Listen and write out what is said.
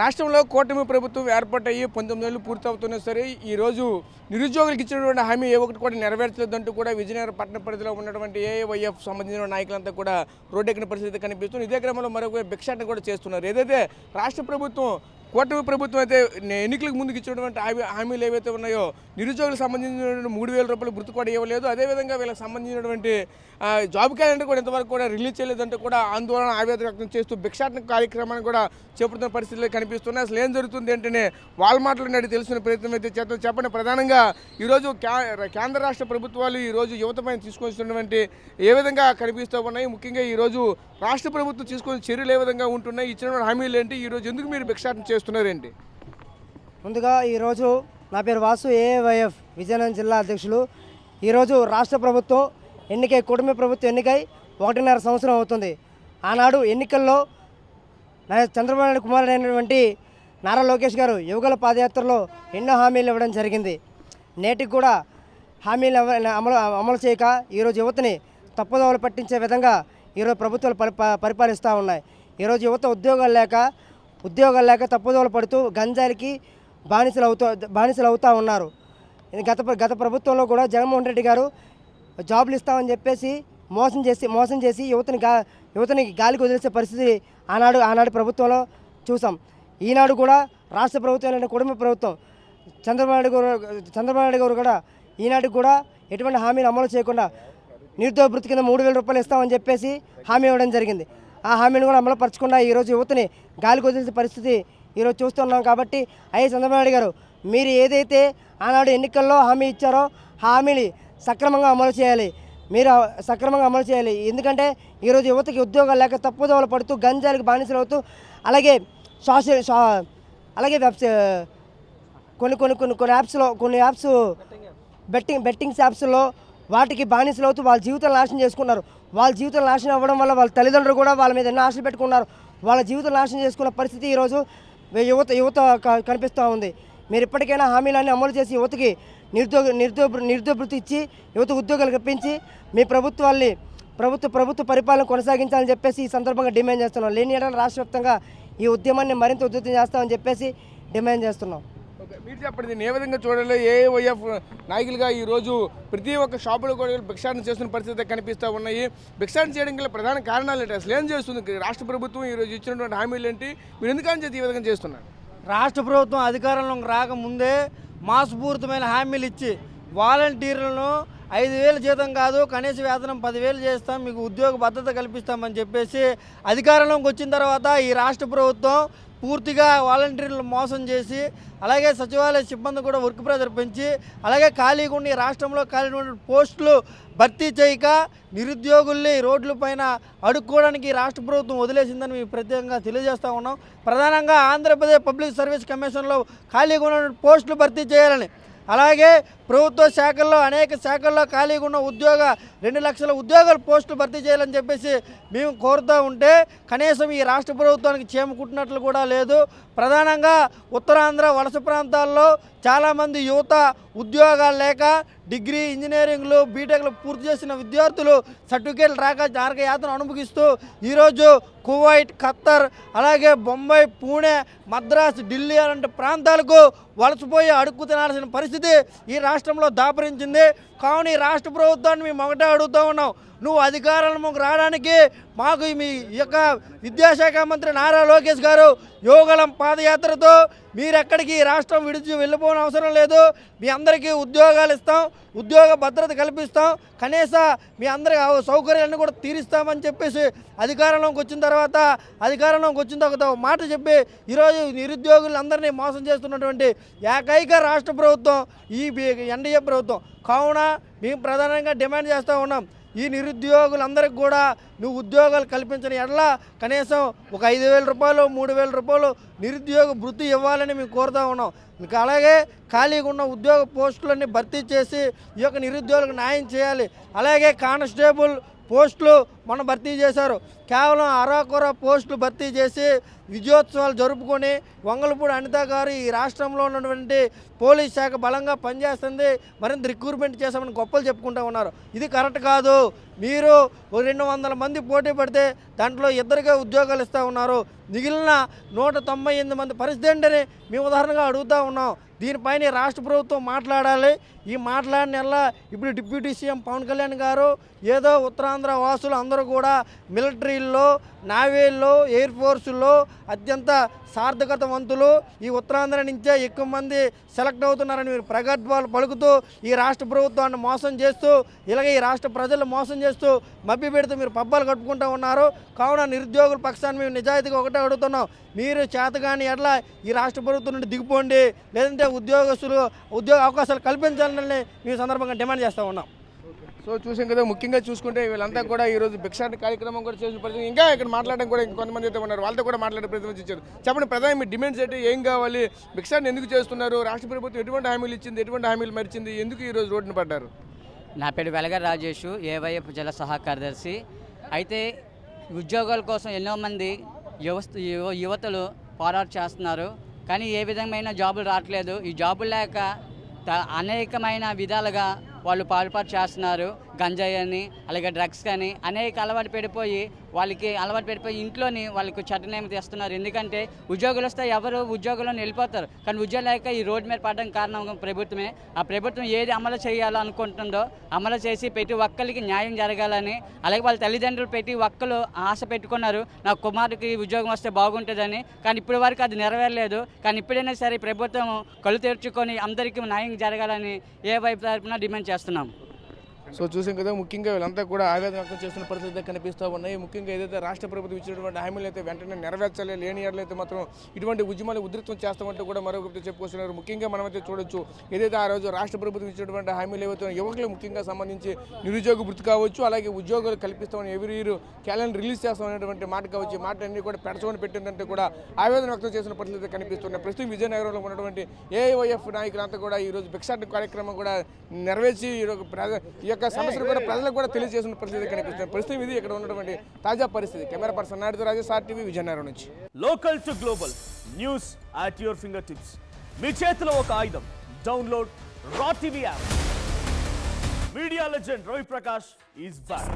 రాష్ట్రంలో కూటమి ప్రభుత్వం ఏర్పాటయ్యి 19 ఏళ్లు పూర్తవుతున్నా సరే ఈరోజు నిరుద్యోగులకు ఇచ్చినటువంటి హామీ ఏ ఒకటి కూడా నెరవేర్చలేదంటూ కూడా విజయనగరం పట్టణ పరిధిలో ఉన్నటువంటి ఏఐవైఎఫ్ సంబంధించిన నాయకులంతా కూడా రోడ్డెక్కిన పరిస్థితి కనిపిస్తుంది. ఇదే క్రమంలో మరొక భిక్షాటన కూడా చేస్తున్నారు. ఏదైతే రాష్ట్ర ప్రభుత్వం కూటమి ప్రభుత్వం అయితే ఎన్నికలకు ముందుకు ఇచ్చినటువంటి హామీలు ఏవైతే ఉన్నాయో నిరుద్యోగులకు సంబంధించినటువంటి 3,000 రూపాయలు గుర్తు కూడా ఇవ్వలేదు. అదేవిధంగా వీళ్ళకి సంబంధించినటువంటి జాబ్ క్యాలెండర్ కూడా ఇంతవరకు కూడా రిలీజ్ చేయలేదంటే కూడా ఆందోళన ఆవేదన వ్యక్తం చేస్తూ భిక్షాటన కార్యక్రమాన్ని కూడా చేపడుతున్న పరిస్థితులు కనిపిస్తున్నాయి. అసలు ఏం జరుగుతుంది ఏంటనే వాళ్ళ మాటలు తెలుసుకునే ప్రయత్నం అయితే చేద్దాం. చెప్పండి, ప్రధానంగా ఈరోజు కేంద్ర రాష్ట్ర ప్రభుత్వాలు ఈరోజు యువతపైన తీసుకొచ్చినటువంటి ఏ విధంగా కనిపిస్తూ ఉన్నాయి, ముఖ్యంగా ఈరోజు రాష్ట్ర ప్రభుత్వం తీసుకునే చర్యలు ఏ విధంగా ఉంటున్నాయి, ఇచ్చిన హామీలు ఏంటి, ఈరోజు ఎందుకు మీరు భిక్షాటన చేస్తున్నారేంటి? ముందుగా ఈరోజు నా పేరు వాసు, ఏఐవైఎఫ్ విజయనగరం జిల్లా అధ్యక్షులు. ఈరోజు రాష్ట్ర ప్రభుత్వం ఎన్నికై కూటమి ప్రభుత్వం ఎన్నికై 1.5 సంవత్సరం అవుతుంది. ఆనాడు ఎన్నికల్లో చంద్రబాబు నాయుడు కుమారుడు అయినటువంటి నారా లోకేష్ గారు యువకుల పాదయాత్రలో ఎన్నో హామీలు ఇవ్వడం జరిగింది. నేటికి కూడా హామీలు అమలు చేయక ఈరోజు యువతని తప్పుదోవలు పట్టించే విధంగా ఈరోజు ప్రభుత్వాలు పరిపాలిస్తూ ఉన్నాయి. ఈరోజు యువత ఉద్యోగాలు లేక తప్పుదోవలు పడుతూ గంజాయికి బానిసలు అవుతూ ఉన్నారు. గత ప్రభుత్వంలో కూడా జగన్మోహన్ రెడ్డి గారు జాబులు ఇస్తామని చెప్పేసి మోసం చేసి యువతని గాలికి వదిలేసే పరిస్థితి ఆనాడు ప్రభుత్వంలో చూసాం. ఈనాడు కూడా రాష్ట్ర ప్రభుత్వం కుటుంబ ప్రభుత్వం చంద్రబాబు నాయుడు గారు కూడా ఈనాటికి కూడా ఎటువంటి హామీలు అమలు చేయకుండా నిరుద్యోగ భృతి కింద 3,000 రూపాయలు ఇస్తామని చెప్పేసి హామీ ఇవ్వడం జరిగింది. ఆ హామీని కూడా అమలు పరచకుండా ఈరోజు యువతని గాలికి వదిలేసే పరిస్థితి ఈరోజు చూస్తున్నాం. కాబట్టి చంద్రబాబు నాయుడు గారు మీరు ఏదైతే ఆనాడు ఎన్నికల్లో హామీ ఇచ్చారో హామీని సక్రమంగా అమలు చేయాలి. ఎందుకంటే ఈరోజు యువతకి ఉద్యోగాలు లేక తప్పుదోవలు పడుతూ గంజాయికి బానిసలు అవుతూ అలాగే కొన్ని యాప్స్ బెట్టింగ్స్ యాప్స్లో వాటికి బానిసలు అవుతూ వాళ్ళ జీవితాలు నాశనం చేసుకున్నారు. వాళ్ళ జీవితాలు నాశనం అవ్వడం వల్ల వాళ్ళ తల్లిదండ్రులు కూడా వాళ్ళ మీద ఎన్నో ఆశలు పెట్టుకున్నారు. వాళ్ళ జీవితాలు నాశనం చేసుకున్న పరిస్థితి ఈరోజు యువత కనిపిస్తూ ఉంది. మీరు ఇప్పటికైనా హామీలన్నీ అమలు చేసి యువతకి నిరుద్యోగ భృతి ఇచ్చి యువత ఉద్యోగాలు కల్పించి మీ ప్రభుత్వ పరిపాలన కొనసాగించాలని చెప్పేసి ఈ సందర్భంగా డిమాండ్ చేస్తున్నాం. లేని ఏడాది రాష్ట్ర వ్యాప్తంగా ఈ ఉద్యమాన్ని మరింత ఉధృతం చేస్తామని చెప్పేసి డిమాండ్ చేస్తున్నాం. మీరు చెప్పండి, దీన్ని ఏ విధంగా చూడాలి? ఏఐవైఎఫ్ నాయకులుగా ఈరోజు ప్రతి ఒక్క షాపులో కూడా భిక్షాటన చేస్తున్న పరిస్థితి కనిపిస్తూ ఉన్నాయి. భిక్షాటన చేయడం గల ప్రధాన కారణాలు ఏంటి? అసలు ఏం చేస్తుంది రాష్ట్ర ప్రభుత్వం? ఈరోజు ఇచ్చినటువంటి హామీలు ఏంటి? మీరు ఎందుకని చెప్పి ఈ విధంగా చేస్తున్నారు? రాష్ట్ర ప్రభుత్వం అధికారంలోకి రాకముందే మోసపూరితమైన హామీలు ఇచ్చి వాలంటీర్లను 5,000 జీతం కాదు కనీస వేతనం 10,000 చేస్తాం, మీకు ఉద్యోగ భద్రత కల్పిస్తామని చెప్పేసి అధికారంలోకి వచ్చిన తర్వాత ఈ రాష్ట్ర ప్రభుత్వం పూర్తిగా వాలంటీర్లు మోసం చేసి అలాగే సచివాలయ సిబ్బంది కూడా వర్క్ ప్రెజర్ పెంచి అలాగే ఖాళీగా ఉండి రాష్ట్రంలో ఖాళీ ఉన్న పోస్టులు భర్తీ చేయక నిరుద్యోగుల్ని రోడ్ల పైన అడుక్కోవడానికి రాష్ట్ర ప్రభుత్వం వదిలేసిందని మేము ప్రత్యేకంగా తెలియజేస్తూ ఉన్నాం. ప్రధానంగా ఆంధ్రప్రదేశ్ పబ్లిక్ సర్వీస్ కమిషన్లో ఖాళీగా ఉన్న పోస్టులు భర్తీ చేయాలని, అలాగే ప్రభుత్వ శాఖల్లో అనేక శాఖల్లో ఖాళీగా ఉన్న 2 లక్షల ఉద్యోగాల పోస్టులు భర్తీ చేయాలని చెప్పేసి మేము కోరుతూ ఉంటే కనీసం ఈ రాష్ట్ర ప్రభుత్వానికి చేమకుట్టినట్లు కూడా లేదు. ప్రధానంగా ఉత్తరాంధ్ర వలస ప్రాంతాల్లో చాలామంది యువత ఉద్యోగాలు లేక డిగ్రీ ఇంజనీరింగ్లు బీటెక్లు పూర్తి చేసిన విద్యార్థులు సర్టిఫికేట్లు రాక యాతన అనుభవిస్తూ ఈరోజు కువైట్, ఖత్తర్, అలాగే బొంబాయి, పూణే, మద్రాసు, ఢిల్లీ అలాంటి ప్రాంతాలకు వలసపోయి అడుక్కు తినాల్సిన పరిస్థితి ఈ రాష్ట్రంలో దాపరించింది. కావున ఈ రాష్ట్ర ప్రభుత్వాన్ని మేము ఒకటే అడుగుతూ ఉన్నాం, నువ్వు అధికారంలోకి రావడానికి మాకు మీ యొక్క విద్యాశాఖ మంత్రి నారా లోకేష్ గారు యువగళం పాదయాత్రతో మీరెక్కడికి రాష్ట్రం విడిచి వెళ్ళిపోవడం అవసరం లేదు, మీ అందరికీ ఉద్యోగాలు ఇస్తాం, ఉద్యోగ భద్రత కల్పిస్తాం, కనీస మీ అందరి సౌకర్యాలను కూడా తీరుస్తామని చెప్పేసి అధికారంలోకి వచ్చిన తర్వాత మాట చెప్పి ఈరోజు నిరుద్యోగులందరినీ మోసం చేస్తున్నటువంటి ఏకైక రాష్ట్ర ప్రభుత్వం ఈ ఎన్డీఏ ప్రభుత్వం. కావున మేము ప్రధానంగా డిమాండ్ చేస్తూ ఉన్నాం, ఈ నిరుద్యోగులందరికీ కూడా నువ్వు ఉద్యోగాలు కల్పించిన ఎడల కనీసం ఒక 5,000 రూపాయలు 3,000 రూపాయలు నిరుద్యోగ భృతి ఇవ్వాలని మేము కోరుతూ ఉన్నాం. మీకు అలాగే ఖాళీగా ఉన్న ఉద్యోగ పోస్టులన్నీ భర్తీ చేసి ఈ యొక్క నిరుద్యోగులకు న్యాయం చేయాలి. అలాగే కానిస్టేబుల్, పోస్టులు మొన్న భర్తీ చేశారు. కేవలం అరాకొర పోస్టులు భర్తీ చేసి విజయోత్సవాలు జరుపుకొని వంగలపూడి అనిత గారు ఈ రాష్ట్రంలో ఉన్నటువంటి పోలీస్ శాఖ బలంగా పనిచేస్తుంది, మరింత రిక్రూట్మెంట్ చేశామని గొప్పలు చెప్పుకుంటూ ఉన్నారు. ఇది కరెక్ట్ కాదు. మీరు 200 మంది పోటీ పడితే దాంట్లో ఇద్దరికే ఉద్యోగాలు ఇస్తూ ఉన్నారు. మిగిలిన 198 మంది పరిస్థితి ఏంటని మేము ఉదాహరణగా అడుగుతూ ఉన్నాం. దీనిపైన రాష్ట్ర ప్రభుత్వం మాట్లాడాలి. ఈ మాట్లాడినల్లా ఇప్పుడు డిప్యూటీ సీఎం పవన్ కళ్యాణ్ గారు ఏదో ఉత్తరాంధ్ర వాసులు అందరూ కూడా మిలిటరీల్లో, నావీల్లో, ఎయిర్ ఫోర్సుల్లో అత్యంత సార్థకతవంతులు, ఈ ఉత్తరాంధ్ర నుంచే ఎక్కువ మంది సెలెక్ట్ అవుతున్నారని మీరు ప్రగల్భాలు పలుకుతూ ఈ రాష్ట్ర ప్రభుత్వాన్ని మోసం చేస్తూ, ఇలాగే ఈ రాష్ట్ర ప్రజలు మోసం చేస్తూ మభ్య పెడుతూ మీరు పబ్బాలు కట్టుకుంటూ ఉన్నారు. కావున నిరుద్యోగుల పక్షాన్ని మేము నిజాయితీగా ఒకటే అడుగుతున్నాం, మీరు చేతగాని ఎట్లా ఈ రాష్ట్ర ప్రభుత్వం నుండి దిగిపోండి, లేదంటే ఉద్యోగ అవకాశాలు కల్పించాలని మేము సందర్భంగా డిమాండ్ చేస్తూ ఉన్నాం. సో చూసాం కదా, ముఖ్యంగా చూసుకుంటే వీళ్ళంతా కూడా ఈరోజు భిక్షాటన కార్యక్రమం కూడా చేసిన పరిస్థితి. ఇంకా ఇక్కడ మాట్లాడడం కూడా ఇంకొంతమంది అయితే ఉన్నారు, వాళ్ళతో కూడా మాట్లాడే ప్రయత్నం ఇచ్చారు. చెప్పండి, ప్రధాని మీ డిమాండ్స్ ఏంటి, ఏం కావాలి, భిక్షాటన ఎందుకు చేస్తున్నారు, రాష్ట్ర ప్రభుత్వం ఎటువంటి హామీలు ఇచ్చింది, ఎటువంటి హామీలు మరిచింది, ఎందుకు ఈరోజు రోడ్డున పడ్డారు? నా పేరు వెలగ రాజేష్, ఏవైఎఫ్ జిల్లా సహా కార్యదర్శి. అయితే ఉద్యోగాల కోసం ఎన్నో మంది యువతలు పోరాటం చేస్తున్నారు, కానీ ఏ విధమైన జాబులు రావట్లేదు. ఈ జాబులు లేక అనేకమైన విధాలుగా వాళ్ళు పాల్పాటు చేస్తున్నారు. గంజాయి అని, అలాగే డ్రగ్స్ కానీ అనేక అలవాటు పడిపోయి ఇంట్లోని వాళ్ళకు చట్టనేమి తెస్తున్నారు. ఎందుకంటే ఉద్యోగులు వస్తే ఎవరు ఉద్యోగులను వెళ్ళిపోతారు, కానీ ఉద్యోగం లేక ఈ రోడ్డు మీద పడడానికి కారణం ప్రభుత్వమే. ఆ ప్రభుత్వం ఏది అమలు చేయాలో అనుకుంటుందో అమలు చేసి ప్రతి ఒక్కరికి న్యాయం జరగాలని, అలాగే వాళ్ళ తల్లిదండ్రులు ప్రతి ఒక్కరు ఆశ పెట్టుకున్నారు నా కుమారుడికి ఉద్యోగం వస్తే బాగుంటుందని, కానీ ఇప్పటి వరకు అది నెరవేరలేదు. కానీ ఇప్పుడైనా సరే ప్రభుత్వం కళ్ళు తెరుచుకొని అందరికీ న్యాయం జరగాలని ఏ వైపు తరపున డిమాండ్ చేస్తున్నాం. సో చూసాం కదా, ముఖ్యంగా వీళ్ళంతా కూడా ఆవేదన వ్యక్తం చేస్తున్న పరిస్థితి కనిపిస్తూ ఉన్నాయి. ముఖ్యంగా ఏదైతే రాష్ట్ర ప్రభుత్వం ఇచ్చినటువంటి హామీలు అయితే వెంటనే నెరవేర్చాలి, లేని ఏళ్ళైతే మాత్రం ఇటువంటి ఉద్యమాలు ఉధృతం చేస్తామంటూ కూడా మరొకటి చెప్పుకొస్తున్నారు. ముఖ్యంగా మనమైతే చూడొచ్చు, ఏదైతే ఆ రోజు రాష్ట్ర ప్రభుత్వం ఇచ్చినటువంటి హామీలు ఏవైతే యువకులు ముఖ్యంగా సంబంధించి నిరుద్యోగ వృత్తి కావచ్చు, అలాగే ఉద్యోగాలు కల్పిస్తామని ఎవ్రీ ఇయర్ క్యాలెండర్ రిలీజ్ చేస్తామనేటువంటి మాట కావచ్చు, మాట అన్ని కూడా పెడచమని పెట్టిందంటే కూడా ఆవేదన వ్యక్తం చేసిన పరిస్థితి కనిపిస్తున్నాయి. ప్రస్తుతం విజయనగరంలో ఉన్నటువంటి ఏఐవైఎఫ్ నాయకులంతా కూడా ఈరోజు భిక్షాటన కార్యక్రమం కూడా నెరవేర్చి ఈ యొక్క సమస్యలు కూడా ప్రజలకు కూడా తెలియజేసిన పరిస్థితి కనిపిస్తుంది. ప్రస్తుతం ఇది ఇక్కడ ఉన్నటువంటి తాజా పరిస్థితి. Camera person Naidu Rajesh, RTV, Vizianagaram నుంచి. Local to global news at your finger tips. మీ చేతిలో ఒక ఆయుధం. Download Raw TV app. Media legend Ravi Prakash is back.